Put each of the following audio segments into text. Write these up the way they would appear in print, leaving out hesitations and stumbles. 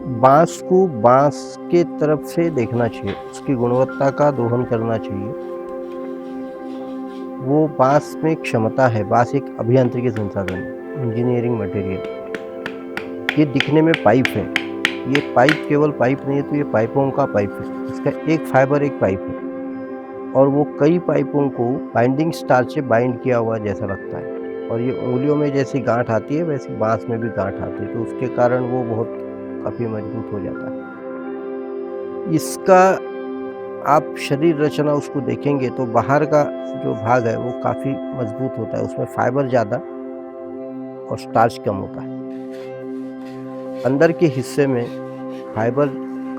बाँस को बाँस के तरफ से देखना चाहिए, उसकी गुणवत्ता का दोहन करना चाहिए। वो बाँस में क्षमता है, बाँस एक अभियांत्रिकी संसाधन है, इंजीनियरिंग मटेरियल। ये दिखने में पाइप है, ये पाइप केवल पाइप नहीं है, तो ये पाइपों का पाइप है। इसका एक फाइबर एक पाइप है और वो कई पाइपों को बाइंडिंग स्टार से बाइंड किया हुआ जैसा लगता है और ये उँगलियों में जैसी गाँठ आती है, वैसे बाँस में भी गाँठ आती है, तो उसके कारण वो बहुत काफ़ी मजबूत हो जाता है। इसका आप शरीर रचना उसको देखेंगे तो बाहर का जो भाग है वो काफ़ी मजबूत होता है, उसमें फाइबर ज़्यादा और स्टार्च कम होता है। अंदर के हिस्से में फाइबर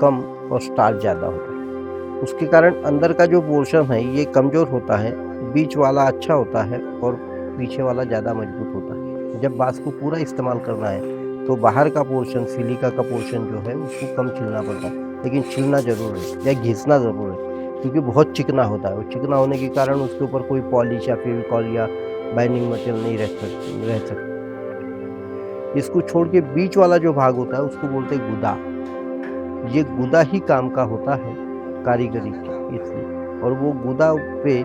कम और स्टार्च ज़्यादा होता है। उसके कारण अंदर का जो पोर्शन है ये कमज़ोर होता है, बीच वाला अच्छा होता है और पीछे वाला ज़्यादा मजबूत होता है। जब बाँस को पूरा इस्तेमाल करना है तो बाहर का पोर्शन सिलिका का पोर्शन जो है उसको कम छीलना पड़ता है, लेकिन छीलना ज़रूर है या घिसना ज़रूर है क्योंकि बहुत चिकना होता है और चिकना होने के कारण उसके ऊपर कोई पॉलिश या फेविकॉल या बाइंडिंग मटेरियल नहीं रह सकती। इसको छोड़ के बीच वाला जो भाग होता है उसको बोलते हैं गुदा। ये गुदा ही काम का होता है कारीगरी की इसलिए और वो गुदा पे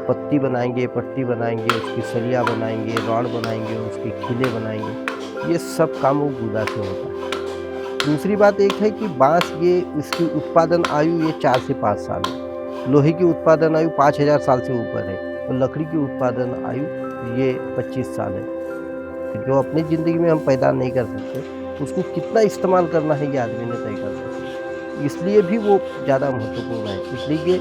पत्ती बनाएँगे, पट्टी बनाएँगे, उसकी सरिया बनाएँगे, रॉड बनाएँगे, उसके खिले बनाएँगे, ये सब काम वो गुदा से होता है। दूसरी बात एक है कि बाँस ये इसकी उत्पादन आयु ये 4 से 5 साल है। लोहे की उत्पादन आयु 5000 साल से ऊपर है और लकड़ी की उत्पादन आयु ये 25 साल है। जो अपनी ज़िंदगी में हम पैदा नहीं कर सकते, उसको कितना इस्तेमाल करना है ये आदमी ने तय कर सकता है। इसलिए भी वो ज़्यादा महत्वपूर्ण है, इसलिए ये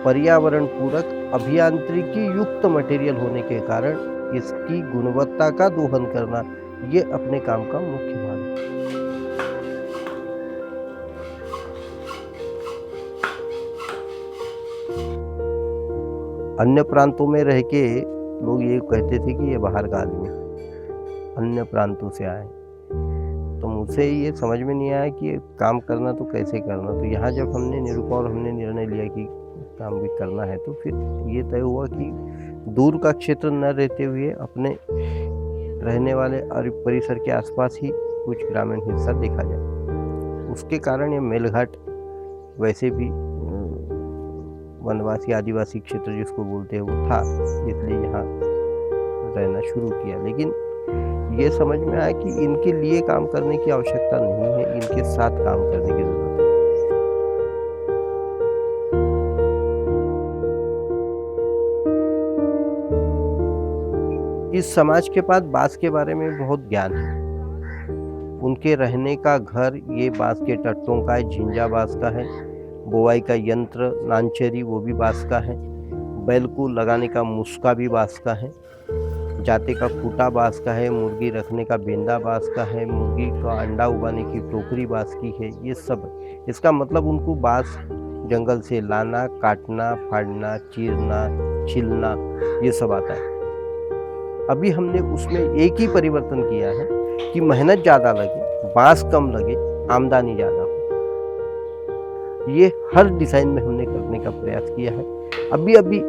पर्यावरण पूरक अभियांत्रिकी युक्त मटेरियल होने के कारण इसकी गुणवत्ता का दोहन करना, ये अपने काम का मुख्य भाग है। अन्य प्रांतों में रह के लोग ये कहते थे कि ये बाहर का आदमी है, अन्य प्रांतों से आए। तो मुझे ये समझ में नहीं आया कि ये काम करना तो कैसे करना? तो यहाँ जब हमने निरुपा और हमने निर्णय लिया कि काम भी करना है, तो फिर ये तय हुआ कि दूर का क्षेत्र न रहते हुए अपने रहने वाले और परिसर के आसपास ही कुछ ग्रामीण हिस्सा देखा जाए। उसके कारण ये मेलघाट वैसे भी वनवासी आदिवासी क्षेत्र जिसको बोलते हैं वो था, इसलिए यहाँ रहना शुरू किया। लेकिन ये समझ में आया कि इनके लिए काम करने की आवश्यकता नहीं है, इनके साथ काम करने की ज़रूरत है। इस समाज के पास बाँस के बारे में बहुत ज्ञान है। उनके रहने का घर ये बाँस के टट्टों का है, झिंजा बाँस का है, बोवाई का यंत्र नानचेरी वो भी बाँस का है, बैल को लगाने का मुस्का भी बाँस का है, जाते का खूटा बाँस का है, मुर्गी रखने का बेंदा बाँस का है, मुर्गी का अंडा उगाने की टोकरी बाँस की है, ये सब है। इसका मतलब उनको बाँस जंगल से लाना, काटना, फाड़ना, चीरना, छीलना ये सब आता है। अभी हमने उसमें एक ही परिवर्तन किया है कि मेहनत ज़्यादा लगे, बाँस कम लगे, आमदनी ज़्यादा हो। ये हर डिज़ाइन में हमने करने का प्रयास किया है। अभी-अभी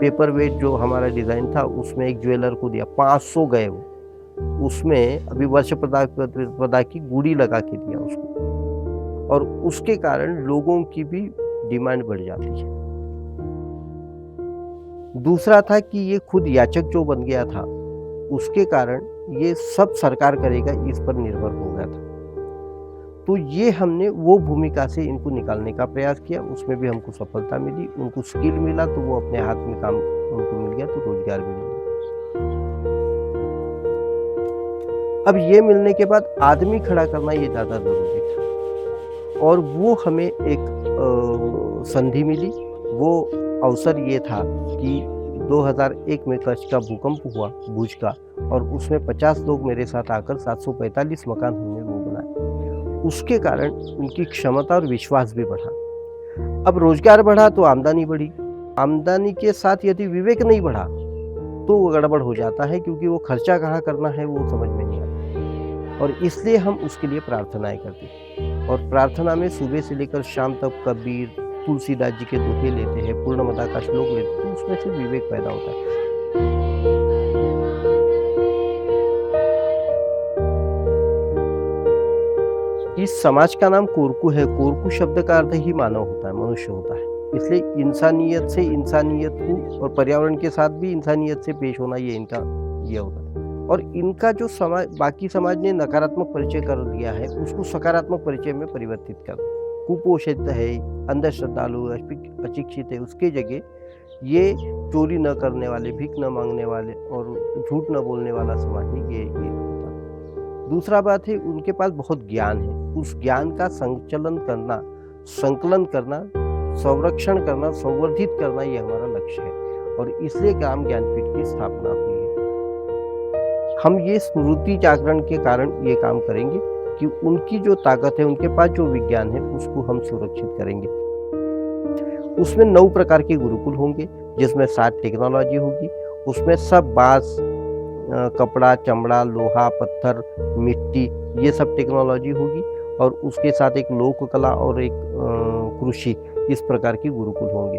पेपर वेट जो हमारा डिज़ाइन था उसमें एक ज्वेलर को दिया, 500 गए वो। उसमें अभी वर्ष प्रतिस्पर्धा की गुड़ी लगा के दिया उसको और उसके कारण लोगों की भी डिमांड बढ़ जाती है। दूसरा था कि ये खुद याचक जो बन गया था, उसके कारण ये सब सरकार करेगा इस पर निर्भर हो गया था। तो ये हमने वो भूमिका से इनको निकालने का प्रयास किया, उसमें भी हमको सफलता मिली, उनको स्किल मिला तो वो अपने हाथ में काम उनको मिल गया तो रोज़गार भी मिल गया। अब ये मिलने के बाद आदमी खड़ा करना ये ज़्यादा ज़रूरी था और वो हमें एक संधि मिली। वो अवसर ये था कि 2001 में कच्छ का भूकंप हुआ, भुज का, और उसमें 50 लोग मेरे साथ आकर 745 मकान हमने वो बनाए। उसके कारण उनकी क्षमता और विश्वास भी बढ़ा। अब रोज़गार बढ़ा तो आमदनी बढ़ी। आमदनी के साथ यदि विवेक नहीं बढ़ा, तो वो गड़बड़ हो जाता है क्योंकि वो खर्चा कहाँ करना है वो समझ में नहीं आता और इसलिए हम उसके लिए प्रार्थनाएँ करते हैं और प्रार्थना में सुबह से लेकर शाम तक कबीर, तुलसीदास जी के दोहे लेते हैं, पूर्णमदा का श्लोक लेते हैं, तो उसमें से विवेक पैदा होता है। इस समाज का नाम कोरकू है। कोरकू शब्द का अर्थ ही मानव होता है, मनुष्य होता है। इसलिए इंसानियत से इंसानियत को और पर्यावरण के साथ भी इंसानियत से पेश होना ये इनका ये होता है। और इनका जो समाज बाकी समाज ने नकारात्मक परिचय कर दिया है उसको सकारात्मक परिचय में परिवर्तित कर कुपोषित है, अंधश्रद्धालु, अशिक्षित है, उसकी जगह ये चोरी न करने वाले, भीख न मांगने वाले और झूठ न बोलने वाला समाज है ये होता है। दूसरा बात है उनके पास बहुत ज्ञान है, उस ज्ञान का संकलन करना, संरक्षण करना, संवर्धित करना ये हमारा लक्ष्य है और इसलिए ग्राम ज्ञानपीठ की स्थापना हुई है। हम ये स्मृति जागरण के कारण ये काम करेंगे कि उनकी जो ताकत है, उनके पास जो विज्ञान है उसको हम सुरक्षित करेंगे। उसमें 9 प्रकार के गुरुकुल होंगे जिसमें 7 टेक्नोलॉजी होगी। उसमें सब बांस, कपड़ा, चमड़ा, लोहा, पत्थर, मिट्टी ये सब टेक्नोलॉजी होगी और उसके साथ एक लोक कला और एक कृषि, इस प्रकार के गुरुकुल होंगे।